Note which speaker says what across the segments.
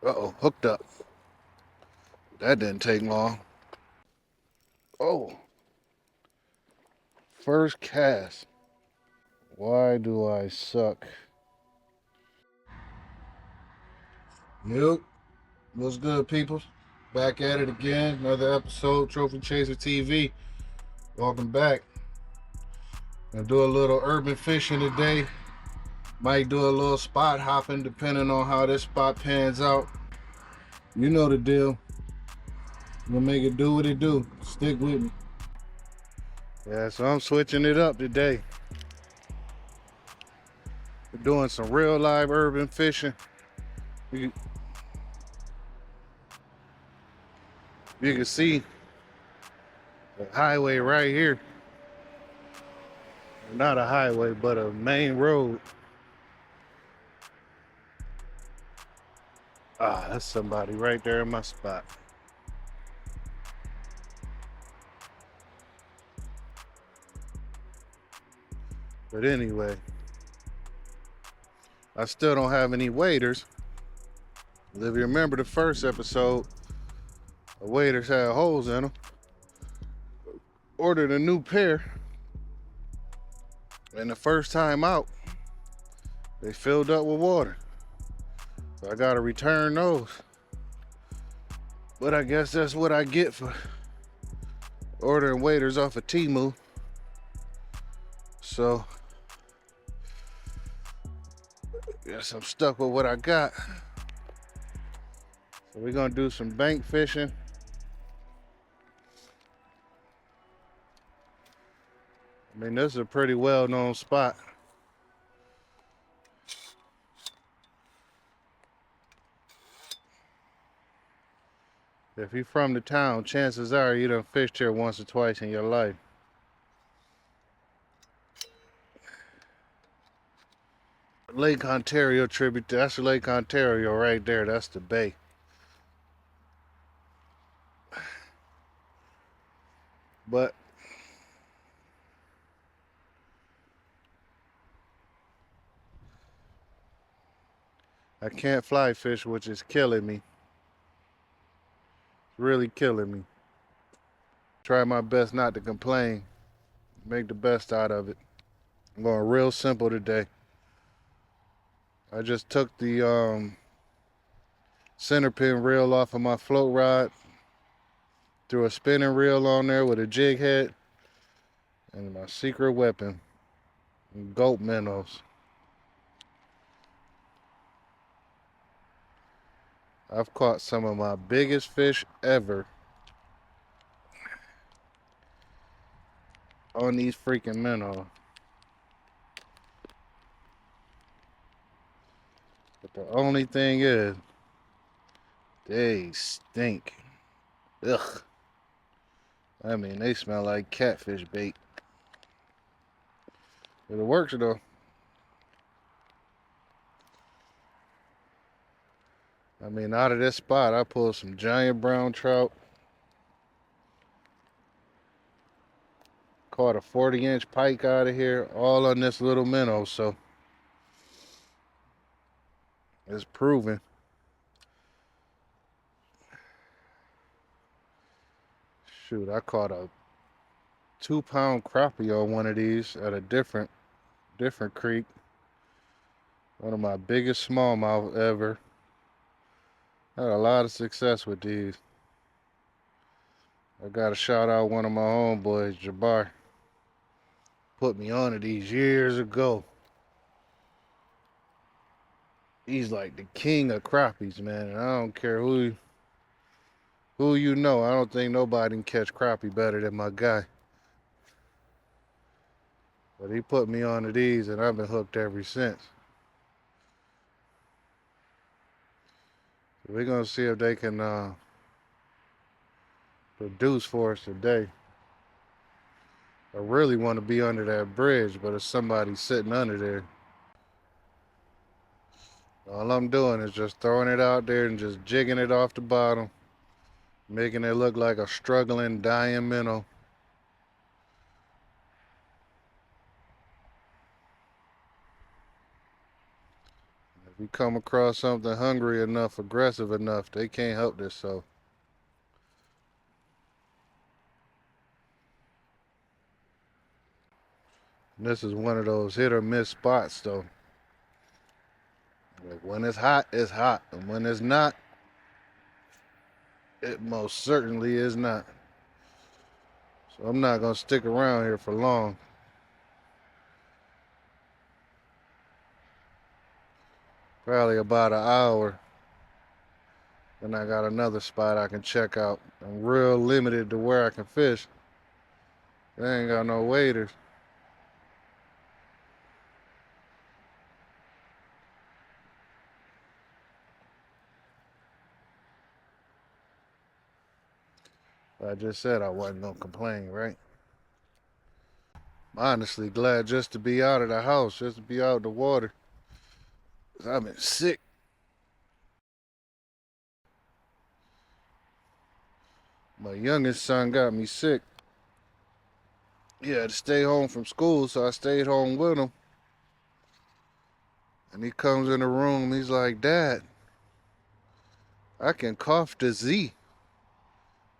Speaker 1: Uh-oh, hooked up. That didn't take long. Oh, first cast. Why do I suck? Yep. What's good, people? Back at it again. Another episode, Trophy Chaser TV. Welcome back. Gonna do a little urban fishing today. Might do a little spot hopping depending on how this spot pans out. You know the deal. I'm gonna make it do what it do. Stick with me. Yeah, so I'm switching it up today. We're doing some real live urban fishing. You can see the highway right here. Not a highway, but a main road. Ah, that's somebody right there in my spot. But anyway, I still don't have any waders. If you remember the first episode, the waders had holes in them. Ordered a new pair, and the first time out, they filled up with water. So I gotta return those. But I guess that's what I get for ordering waders off of Temu. So, guess I'm stuck with what I got. So we're gonna do some bank fishing. I mean, this is a pretty well-known spot. If you're from the town, chances are you done fished here once or twice in your life. Lake Ontario tribute. That's Lake Ontario right there. That's the bay. But I can't fly fish, which is killing me. It's really killing me. Try my best not to complain. Make the best out of it. I'm going real simple today. I just took the center pin reel off of my float rod, threw a spinning reel on there with a jig head, and my secret weapon, goat minnows. I've caught some of my biggest fish ever on these freaking minnows. But the only thing is, they stink. Ugh. I mean, they smell like catfish bait. But it works though. I mean, out of this spot, I pulled some giant brown trout. Caught a 40-inch pike out of here, all on this little minnow, so it's proven. Shoot, I caught a 2-pound crappie on one of these at a different creek. One of my biggest smallmouth ever. Had a lot of success with these. I gotta shout out one of my homeboys, Jabbar. Put me onto these years ago. He's like the king of crappies, man. And I don't care who you know. I don't think nobody can catch crappie better than my guy. But he put me onto these, and I've been hooked ever since. So we're gonna see if they can produce for us today. I really want to be under that bridge, but it's somebody sitting under there. All I'm doing is just throwing it out there and just jigging it off the bottom, making it look like a struggling, dying minnow. If If you come across something hungry enough, aggressive enough, they can't help themselves. And this is one of those hit or miss spots, though. Like when it's hot, and when it's not, it most certainly is not. So I'm not gonna stick around here for long. Probably about an hour. Then I got another spot I can check out. I'm real limited to where I can fish. They ain't got no waders. I just said I wasn't gonna complain, right? I'm honestly glad just to be out of the house, just to be out of the water. 'Cause I've been sick. My youngest son got me sick. He had to stay home from school, so I stayed home with him. And he comes in the room, he's like, "Dad, I can cough to Z."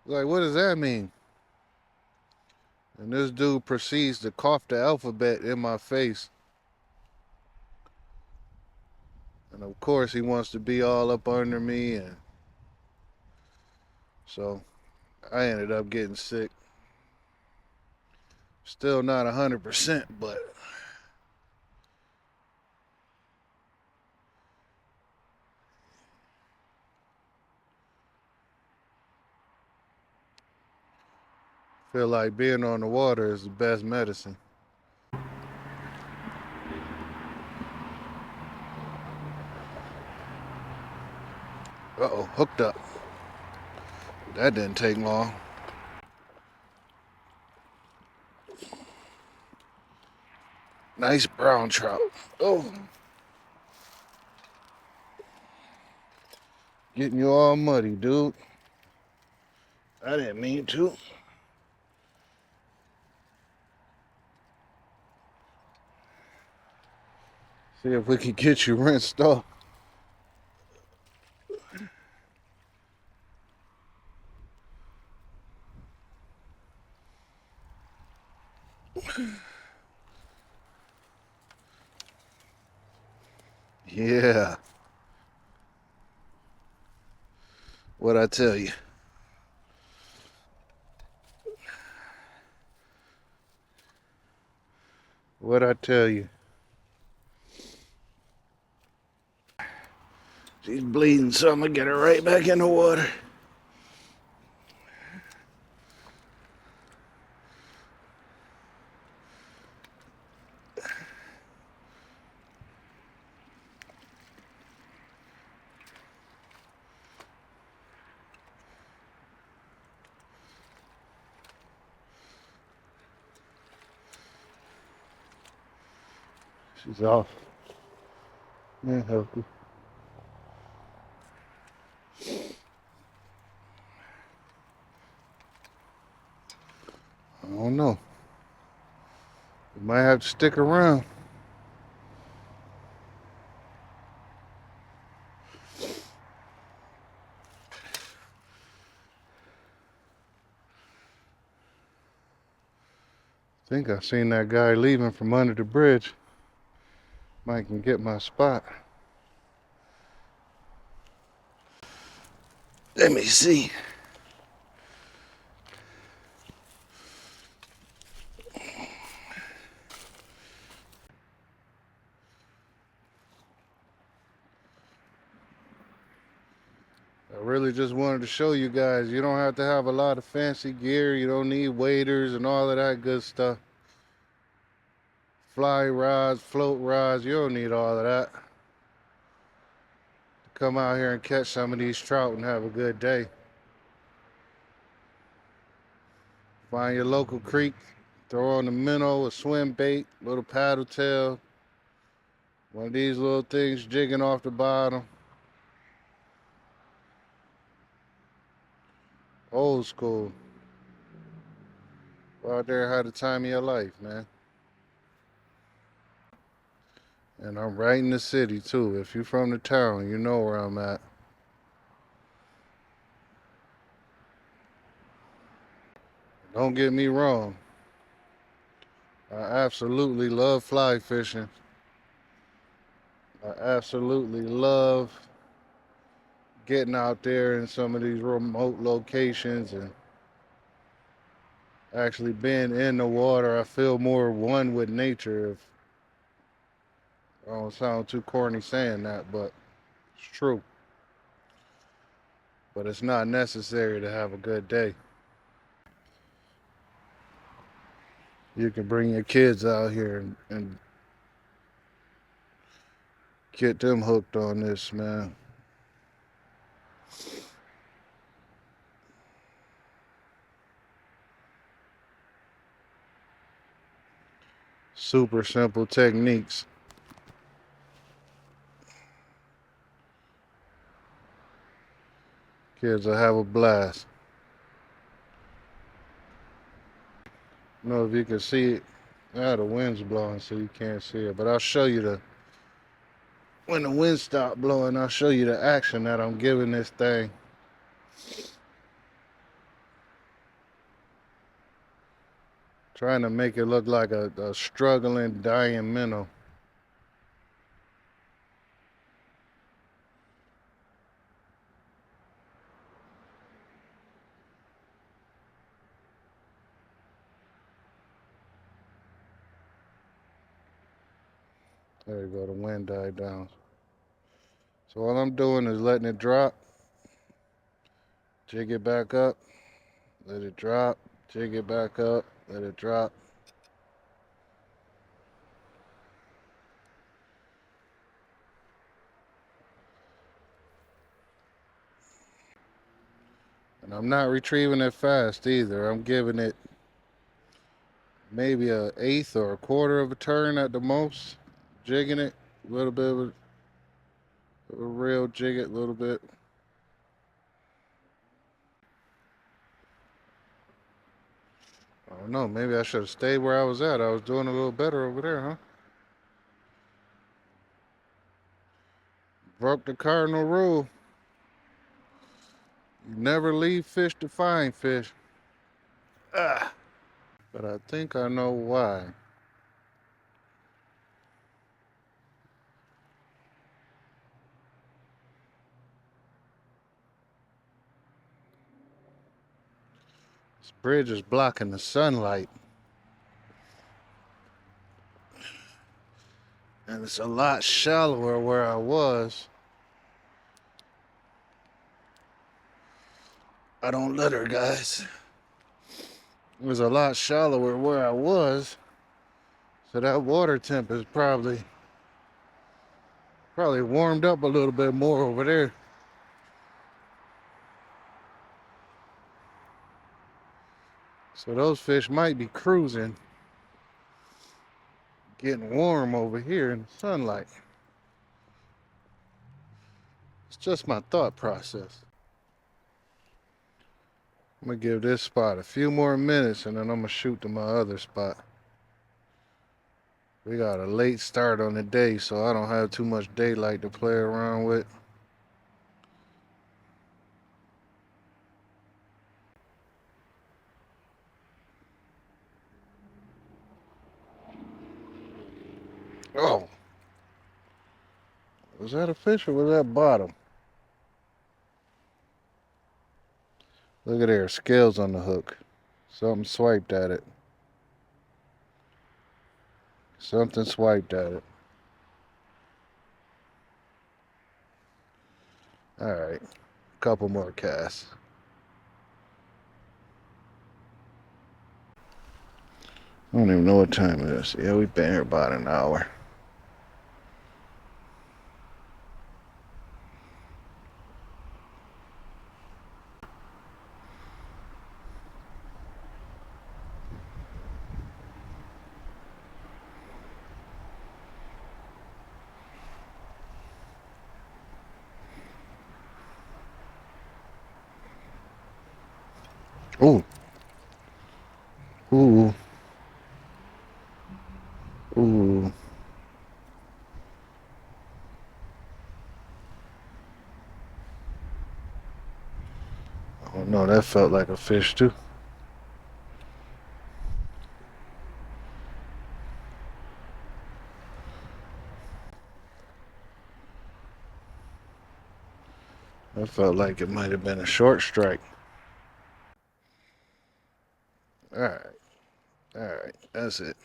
Speaker 1: Like, what does that mean? And this dude proceeds to cough the alphabet in my face. And of course, he wants to be all up under me. And so I ended up getting sick. Still not 100%, but feel like being on the water is the best medicine. Uh-oh, hooked up. That didn't take long. Nice brown trout. Oh, getting you all muddy, dude. I didn't mean to. See if we can get you rinsed off. Yeah. What'd I tell you? What'd I tell you? She's bleeding, so I'm gonna get her right back in the water. She's off. Yeah, healthy. I don't know. You might have to stick around. I think I seen that guy leaving from under the bridge. Might can get my spot. Let me see. I really just wanted to show you guys you don't have to have a lot of fancy gear. You don't need waders and all of that good stuff. Fly rods, float rods, you don't need all of that. Come out here and catch some of these trout and have a good day. Find your local creek, throw on the minnow, a swim bait, little paddle tail, one of these little things jigging off the bottom. Old school. Go out there and have the time of your life, man. And I'm right in the city too. If you're from the town, you know where I'm at. Don't get me wrong. I absolutely love fly fishing. I absolutely love getting out there in some of these remote locations and actually being in the water. I feel more one with nature. If I don't sound too corny saying that, but it's true. But it's not necessary to have a good day. You can bring your kids out here and get them hooked on this, man. Super simple techniques. Kids will have a blast. I don't know if you can see it. Ah, the wind's blowing, so you can't see it. But I'll show you when the wind stops blowing, I'll show you the action that I'm giving this thing. Trying to make it look like a struggling, dying minnow. There you go, the wind died down. So all I'm doing is letting it drop, jig it back up, let it drop, jig it back up, let it drop. And I'm not retrieving it fast either. I'm giving it maybe an eighth or a quarter of a turn at the most, jigging it, a little bit of a real jig it a little bit. I don't know, maybe I should have stayed where I was at. I was doing a little better over there, huh? Broke the cardinal rule. You never leave fish to find fish. Ah. But I think I know why. This bridge is blocking the sunlight. And it's a lot shallower where I was. I don't let her, guys. It was a lot shallower where I was. So that water temp is probably warmed up a little bit more over there. So those fish might be cruising, getting warm over here in the sunlight. It's just my thought process. I'm gonna give this spot a few more minutes and then I'm gonna shoot to my other spot. We got a late start on the day, so I don't have too much daylight to play around with. Oh, was that a fish or was that bottom? Look at there, scales on the hook. Something swiped at it. Something swiped at it. All right, couple more casts. I don't even know what time it is. Yeah, we've been here about an hour. Ooh. Ooh. Ooh. Oh no, that felt like a fish too. That felt like it might have been a short strike. Alright, alright, that's it.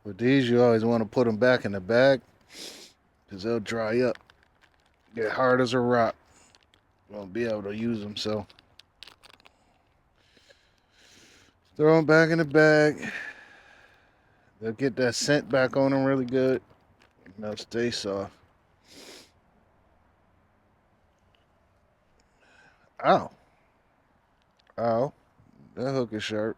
Speaker 1: With these, you always want to put them back in the bag because they'll dry up, get hard as a rock. Won't be able to use them, so throw them back in the bag. They'll get that scent back on them really good, and they'll stay soft. Ow. Ow. That hook is sharp.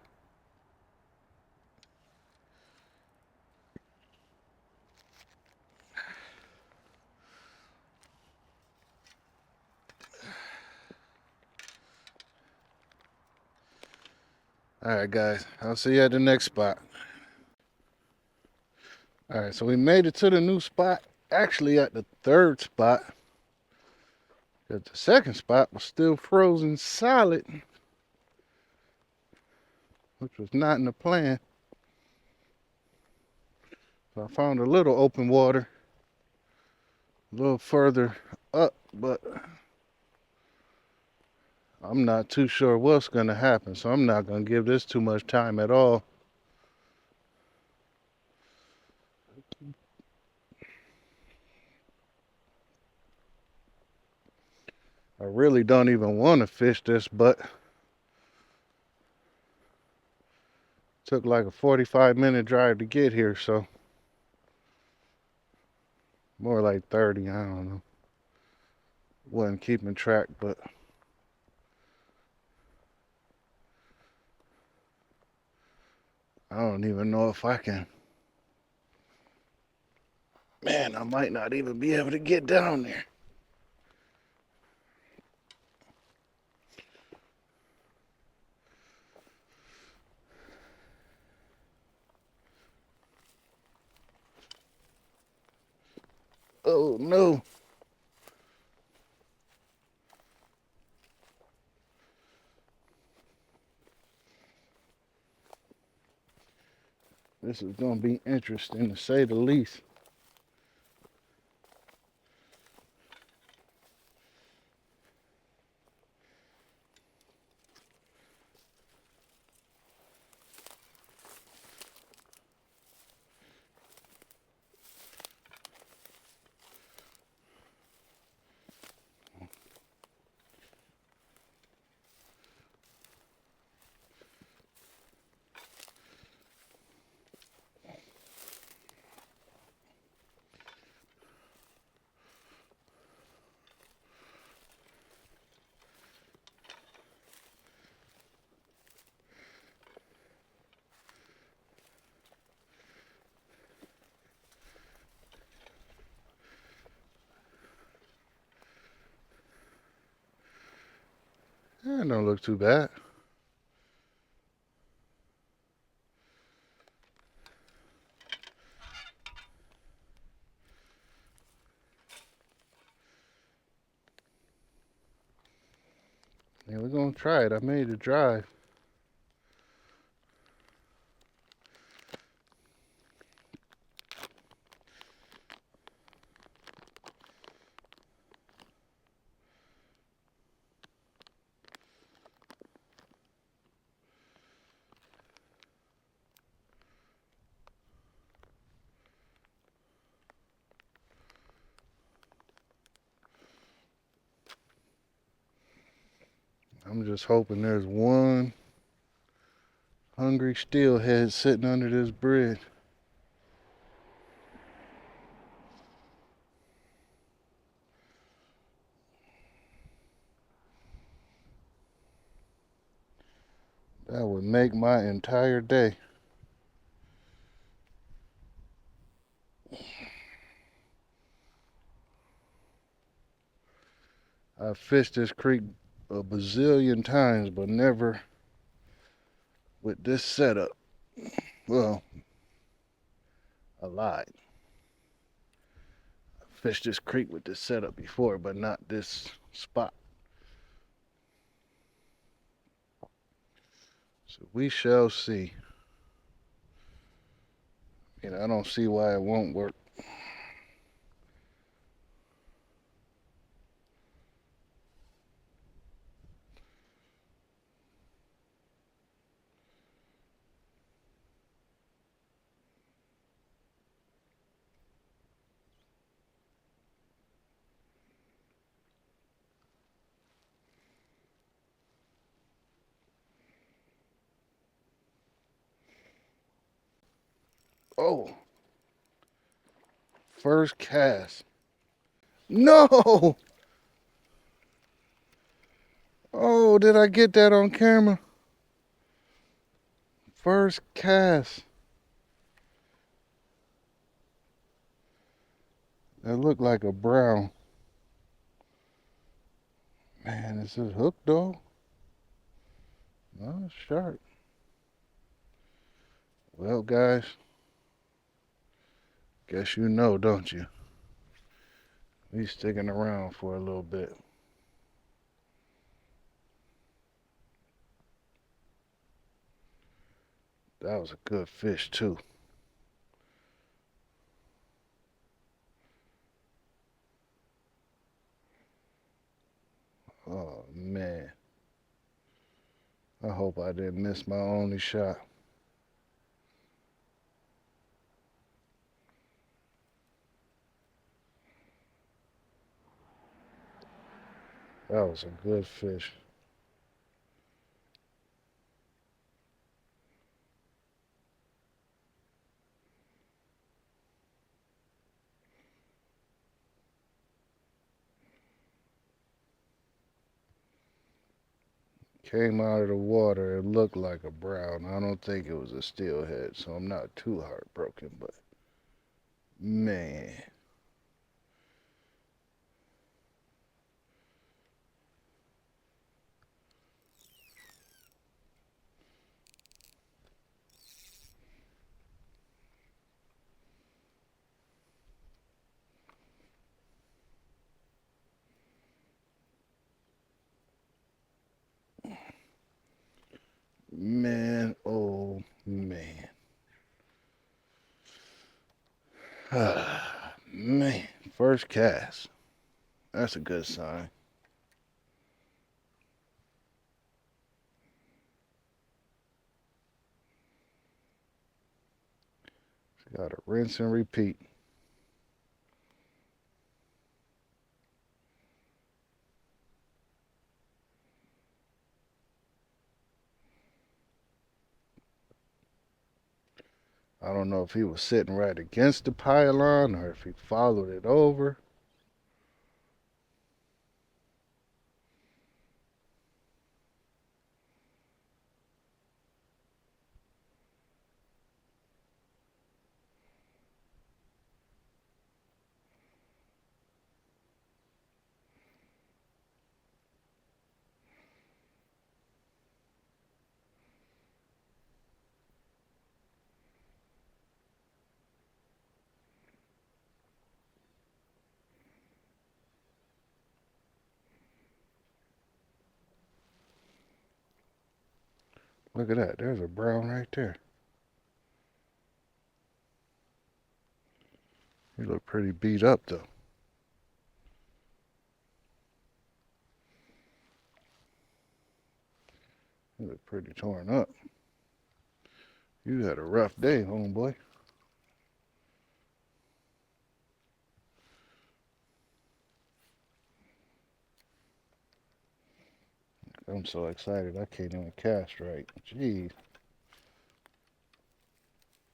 Speaker 1: Alright, guys. I'll see you at the next spot. Alright, so we made it to the new spot. Actually, at the third spot. Because the second spot was still frozen solid, which was not in the plan. So I found a little open water a little further up, but I'm not too sure what's going to happen, so I'm not going to give this too much time at all. I really don't even want to fish this, but took like a 45-minute drive to get here, so more like 30, I don't know. Wasn't keeping track, but I don't even know if I can. Man, I might not even be able to get down there. Oh no. This is going to be interesting to say the least. That don't look too bad. Yeah, we're gonna try it. I made a drive. I'm just hoping there's one hungry steelhead sitting under this bridge. That would make my entire day. I've fished this creek a bazillion times, but never with this setup. Well, a lot. I fished this creek with this setup before, but not this spot. So we shall see. I don't see why it won't work. Oh, first cast. No! Oh, did I get that on camera? First cast. That looked like a brown. Man, is this hooked though? No, it's sharp. Well, guys, guess you know, don't you? He's sticking around for a little bit. That was a good fish, too. Oh, man. I hope I didn't miss my only shot. That was a good fish. Came out of the water, it looked like a brown. I don't think it was a steelhead, so I'm not too heartbroken, but man. Man, oh man. Man, first cast. That's a good sign. Got to rinse and repeat. I don't know if he was sitting right against the pylon or if he followed it over. Look at that. There's a brown right there. He looked pretty beat up, though. He looked pretty torn up. You had a rough day, homeboy. I'm so excited I can't even cast right. Jeez.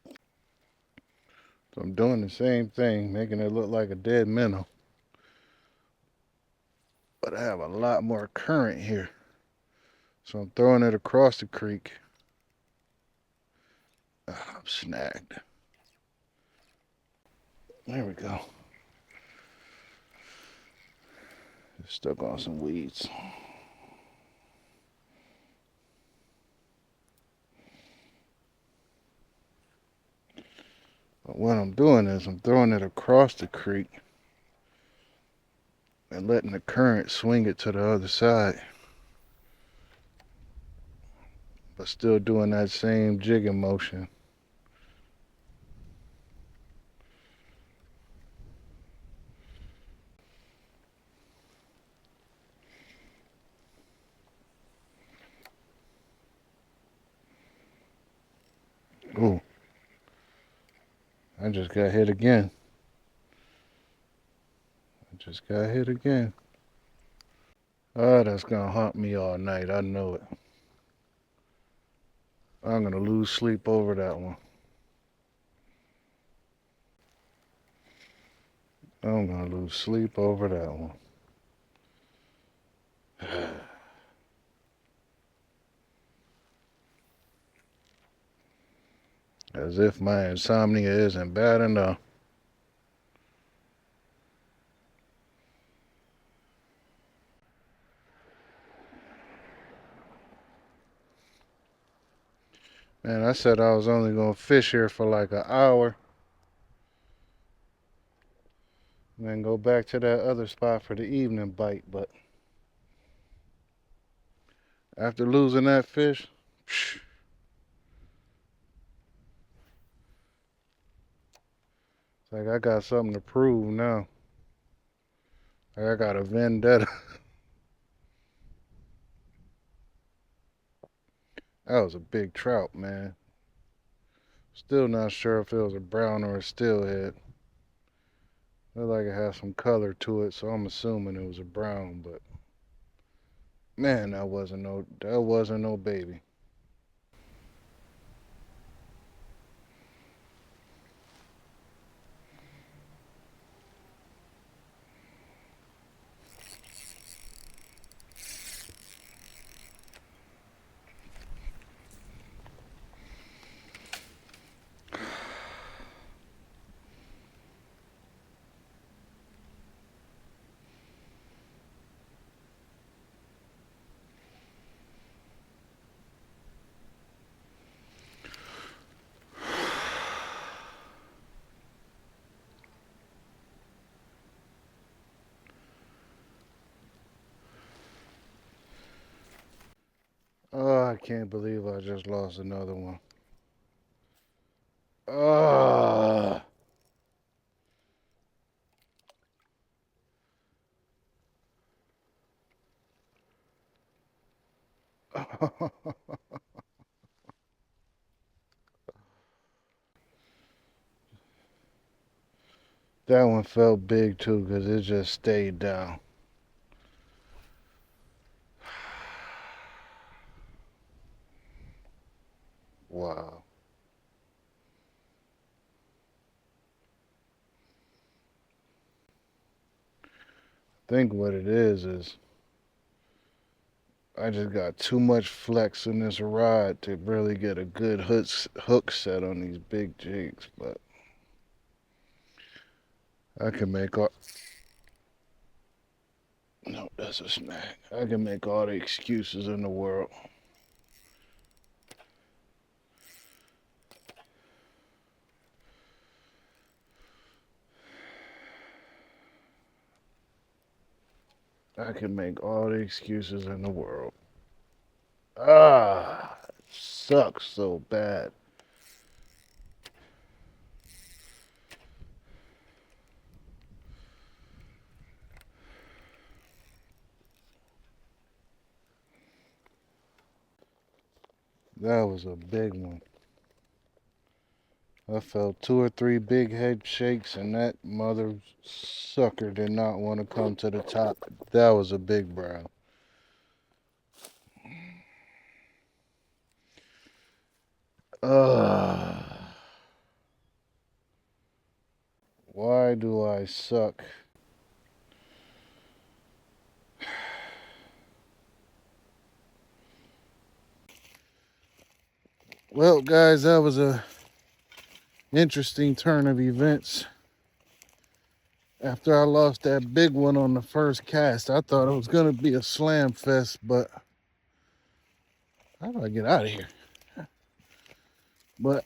Speaker 1: So I'm doing the same thing, making it look like a dead minnow. But I have a lot more current here. So I'm throwing it across the creek. I'm snagged. There we go. Just stuck on some weeds. What I'm doing is I'm throwing it across the creek and letting the current swing it to the other side, but still doing that same jigging motion. Ooh, I just got hit again. Oh, that's gonna haunt me all night. I know it. I'm gonna lose sleep over that one. I'm gonna lose sleep over that one. As if my insomnia isn't bad enough. Man, I said I was only gonna fish here for like an hour and then go back to that other spot for the evening bite, but after losing that fish, psh, it's like I got something to prove now. Like I got a vendetta. That was a big trout, man. Still not sure if it was a brown or a steelhead. Looked like it had some color to it, so I'm assuming it was a brown, but man, that wasn't no baby. Oh, I can't believe I just lost another one. Oh. That one felt big too because it just stayed down. Wow. I think what it is I just got too much flex in this rod to really get a good hook set on these big jigs, but I can make all. No, that's a snag. I can make all the excuses in the world. I can make all the excuses in the world. Ah, sucks so bad. That was a big one. I felt two or three big head shakes, and that mother sucker did not want to come to the top. That was a big brown. Ugh. Why do I suck? Well, guys, that was a interesting turn of events. After I lost that big one on the first cast, I thought it was gonna be a slam fest, but how do I get out of here? But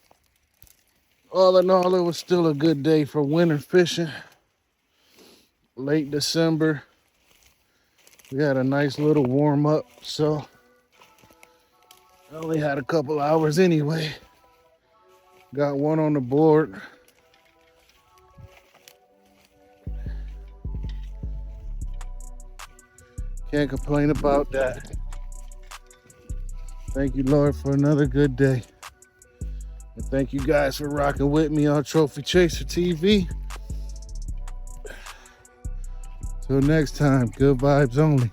Speaker 1: All in all, it was still a good day for winter fishing. Late December. We had a nice little warm up, so I only had a couple hours anyway. Got one on the board. Can't complain about that. Thank you, Lord, for another good day. And thank you guys for rocking with me on Trophy Chaser TV. Till next time, good vibes only.